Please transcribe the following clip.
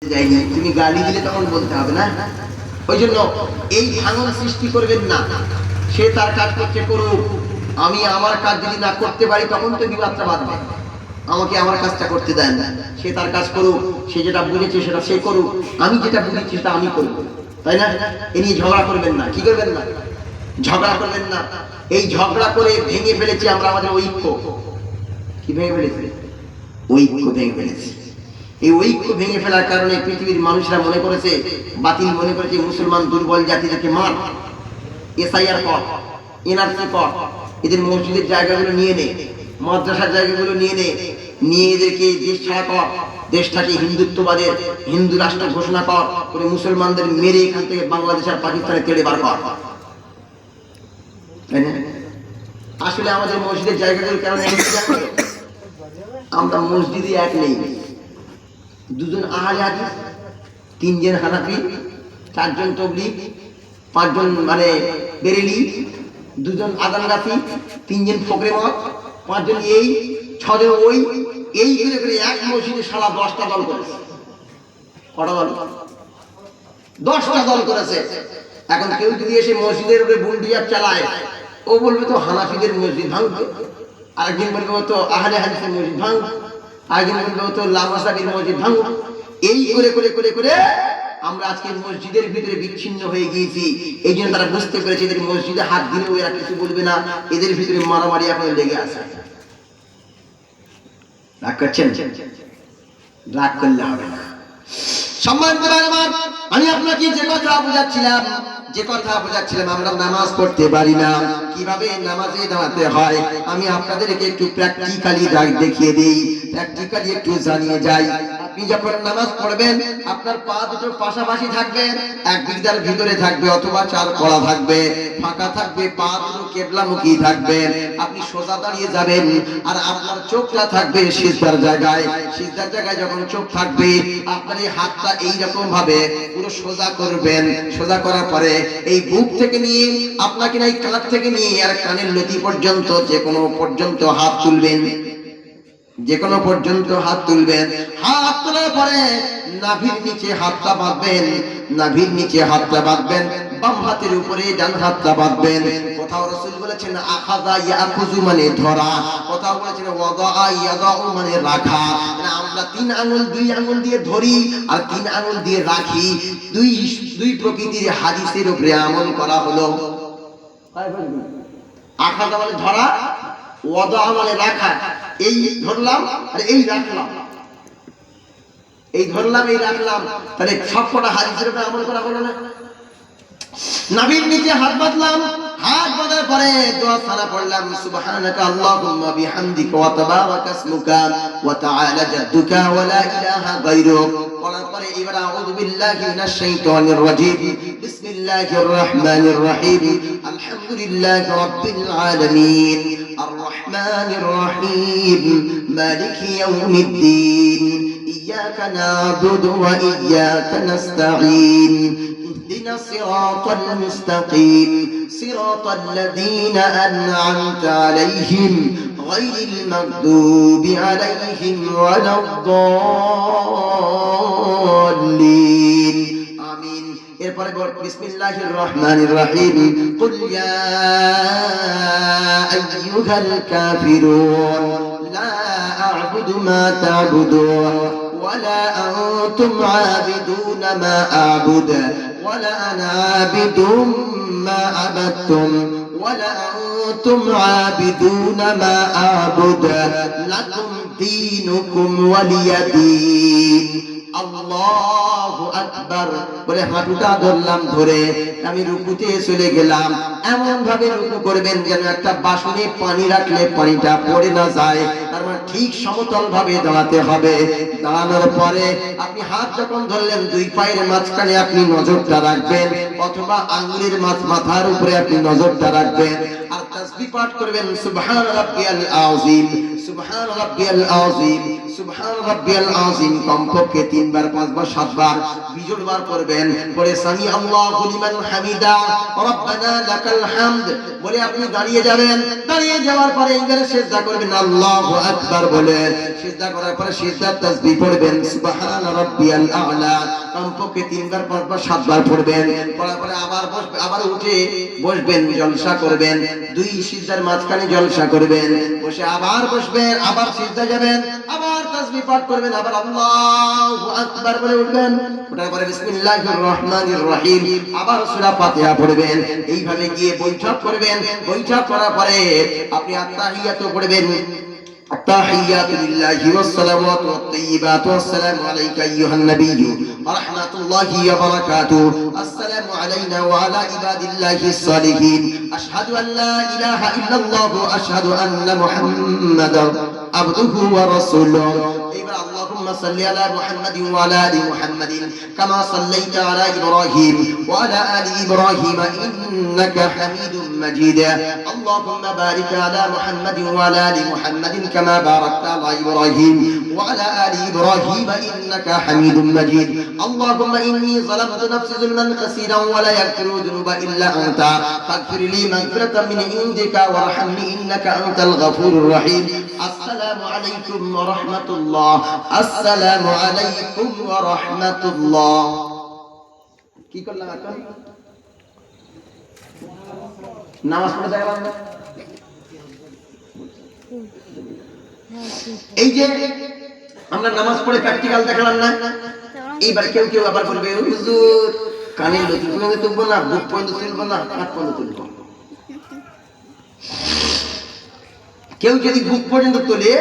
যায়নি, তুমি গালি দিলে তখন বলতে হবে না। ওই জন্য এই ভাঙন সৃষ্টি করবেন না। সে তার কাজ করছে করুক, আমি আমার কাজ যদি না করতে পারি তখন তো বিবাদটা বাঁধবে। আমাকে আমার কাজটা করতে দেন, সে তার কাজ করুক, সে যেটা বুঝেছে সেটা সে করুক, আমি যেটা বুঝেছি সেটা আমি করবো, তাই না? এ নিয়ে ঝগড়া করবেন না। কি করবেন না? ঝগড়া করবেন না। এই ঝগড়া করে ভেঙে ফেলেছি আমরা আমাদের ঐক্য। কি ভেঙে ফেলেছি? ঐক্য ভেঙে ফেলেছি। এই ঐক্য ভেঙে ফেলার কারণে পৃথিবীর মানুষরা মনে করেছে, বাতিল মনে করেছে মুসলমান দুর্বল জাতিদেরকে মার, এসআইআর কর, এনআরসি কর, এদের মসজিদের জায়গাগুলো নিয়ে নে, মাদ্রাসার জায়গাগুলো নিয়ে নে, নিয়ে এদেরকে দেশ ছাড়া কর, দেশটাকে হিন্দুত্ববাদের হিন্দু রাষ্ট্র ঘোষণা কর, করে মুসলমানদের মেরে এখান থেকে বাংলাদেশ আর পাকিস্তানে তেড়ে বার কর। আসলে আমাদের মসজিদের জায়গাগুলো কেন আমরা মসজিদে এক নেই, দুজন আহলে হাদিস, তিনজন হানাফি, চারজন তাবলীগ, পাঁচজন মানে বেরেলি, দুজন আদানগাছি, তিনজন ফকরে মত, পাঁচজন এই, ছজন ওই, এই করে করে এক মসজিদে সারা 10টা দল করেছে। কটা দল? 10টা দল করেছে। এখন কেউ যদি এসে মসজিদের উপরে বুলডোজার চালায়, ও বলবে তো হানাফিদের মসজিদ ভাঙবে, আরেকদিন বলবে ও তো আহলে হাদিসের মসজিদ ভাঙ, আরেকদিন বলবে ও তো লামাসাবির মসজিদ ভাঙ। এই করে করে করে করে আমরা আজকে মসজিদের ভিতরে বিচ্ছিন্ন হয়ে গিয়েছি। এই জন্য তারা বুঝতে পেরেছে এদের মসজিদে হাত দিলেও এরা কিছু বলবে না, এদের ভিতরে মারামারি এখন লেগে আছে। রাগ করছেন? রাগ করলে হবে না। সম্মানিত ভাইরা, আমি আপনাকে যে কথা বোঝাচ্ছিলাম আমরা নামাজ পড়তে পারি না, কিভাবে নামাজে দাঁড়াতে হয় আমি আপনাদেরকে একটু প্র্যাকটিক্যালি দেখিয়ে দিই, প্র্যাকটিক্যালি একটু জানিয়ে যাই। আপনি যখন নামাজ পড়বেন আপনার পা দুটো পাশাপাশি থাকবে, এক বিঘার ভিতরে থাকবে অথবা 4 কড়া থাকবে, ফাঁকা থাকবে, পা দুটো কিবলামুখী থাকবে। আপনি সোজা দাঁড়িয়ে যাবেন আর আপনার চোখটা থাকবে সিজদার জায়গায়। সিজদার জায়গায় যখন চোখ থাকবে আপনার এই হাতটা এইরকম ভাবে পুরো সোজা করবেন। সোজা করার পরে এই বুক থেকে নিয়ে আপনাকে এই কাঁধ থেকে নিয়ে আর কানের লতি পর্যন্ত যে কোনো পর্যন্ত হাত তুলবেন, যে কোনো পর্যন্ত হাত তুলবেন। হাত তোলার পরে নাভির নিচে হাতটা বাঁধবেন, নাভির নিচে হাতটা বাঁধবেন, বাম হাতের উপরে ডান হাতটা বাঁধবেন। কোথাও রাসূল বলেছেন আখাযা ইয়াখুযু মানে ধরা, কোথাও বলেছেন ওয়াদাআ ইয়াদাউ মানে রাখা। আমরা 3 আঙ্গুল 2 আঙ্গুল দিয়ে ধরি আর 3 আঙ্গুল দিয়ে রাখি। দুই প্রকৃতির হাদিসের উপরে আমল করা হলো। আখাযা মানে ধরা, ওয়াদা মানে রাখা। এই ধরলাম আর এই রাখলাম, এই ধরলাম এই রাখলাম, তাহলে সবকটা হাদিসের উপরে আমল করা হলো না? নাভির নিচে হাত বাঁধলাম, হাত বাঁধার পরে দোয়া সানা পড়লাম সুবহানাকা আল্লাহুম্মা বিহামদিকা ওয়া তাবারাকা ইসমুকা ওয়া তাআলা জাদ্দুকা ওয়া লা ইলাহা গায়রুক। পড়ার পরে এবার আউযু বিল্লাহি মিনাশ শাইতানির রাজীম, বিসমিল্লাহির রাহমানির রাহিম, আলহামদুলিল্লাহি রাব্বিল আলামিন, আর রাহমানির রাহিম, মালিকি ইয়াউমিদ্দিন, ইয়াকা না'বুদু ওয়া ইয়াকা নাস্তাঈন, اهدنا الصراط المستقيم صراط الذين أنعمت عليهم غير المغضوب عليهم ولا الضالين آمين। এরপরে বিসমিল্লাহির রহমানির রহিম, কুল ইয়া আইয়ুহাল কাফিরুন লা আ'বুদু মা তা'বুদুন ওয়ালা আনতুম আবিদুনা মা আ'বুদু ولا أنا عابد ما عبدتم ولا أنتم عابدون ما أعبد لكم دينكم ولي دين। আল্লাহু আকবার বলে হাঁটুটা ধরলাম, ধরে আমি রুকুতে চলে গেলাম। এমন ভাবে রুকু করবেন যেন একটা বাসনে পানি রাখলে পানিটা পড়ে না যায়, তার মানে ঠিক সমতল ভাবে দাঁড়াতে হবে। দাঁড়ানোর পরে আপনি হাত যখন ধরলেন 2 পায়ের মাঝখানে আপনি নজরটা রাখবেন, অথবা আঙ্গুলের মাথার উপরে আপনি নজরটা রাখবেন। আর তাসবিহ পাঠ করবেন সুবহান রাব্বিয়াল আযীম, সুবহান রাব্বিয়াল আযীম, সুবহান রাব্বিয়াল আযীম কমপক্ষে 3 বার 5 বার 7 বার বিজোড় বার করবেন। পরে সামি আল্লাহু লিমান হামিদা রব্বানা লাকাল হামদ বলে আপনি দাঁড়িয়ে যাবেন। দাঁড়িয়ে যাওয়ার পরে এইবারে সিজদা করবেন আল্লাহু আকবার বলে। সিজদা করার পরে সিজদার তাসবিহ পড়বেন সুবহান রাব্বিয়াল আ'লা কমপক্ষে 3 বার 5 বার 7 বার পড়বেন। পড়ার পরে আবার বসবেন, আবার উঠে বসবেন, জলসা করবেন। 2 সিজদার মাঝখানে জলসা করবেন, বসে আবার বসবেন, আবার সিজদা যাবেন, আবার তাসবিহ পাঠ করবেন, আবার আল্লাহু আকবার বলে উঠবেন। ওঠার পরে বিসমিল্লাহির রহমানির রহিম আবার সূরা ফাতিহা পড়বেন। এইভাবে গিয়ে বৈঠক করবেন। বৈঠক করার পরে আপনি আত্তাহিয়াতু পড়বেন। التحيات لله والصلوات والطيبات والسلام عليك أيها النبي ورحمة الله وبركاته السلام علينا وعلى عباد الله الصالحين أشهد أن لا إله إلا الله وأشهد أن محمدا عبده ورسوله اللهم صل على محمد وعلى آل محمد كما صليت على إبراهيم وعلى آل إبراهيم إنك حميد مجيد اللهم بارك على محمد وعلى آل محمد كما باركت على إبراهيم وعلى آل إبراهيم إنك حميد مجيد اللهم إني ظلمت نفسي ظلما كثيرا ولا يغفر الذنوب إلا أنت فاغفر لي مغفرة من عندك وارحمني إنك أنت الغفور الرحيم السلام عليكم ورحمة الله السلام عليكم ورحمة الله কি করলাম এখন নামাজ পড়ে দেখলাম না এই যে আমরা নামাজ পড়ে প্র্যাকটিক্যাল দেখলাম না এইবার কেউ কেউ আবার বলবে হুজুর কানে লতি পর্যন্ত তুলবো না, বুক পর্যন্ত তুলবো না, হাত পর্যন্ত তুলবো। কেউ যদি বুক পর্যন্ত তোলে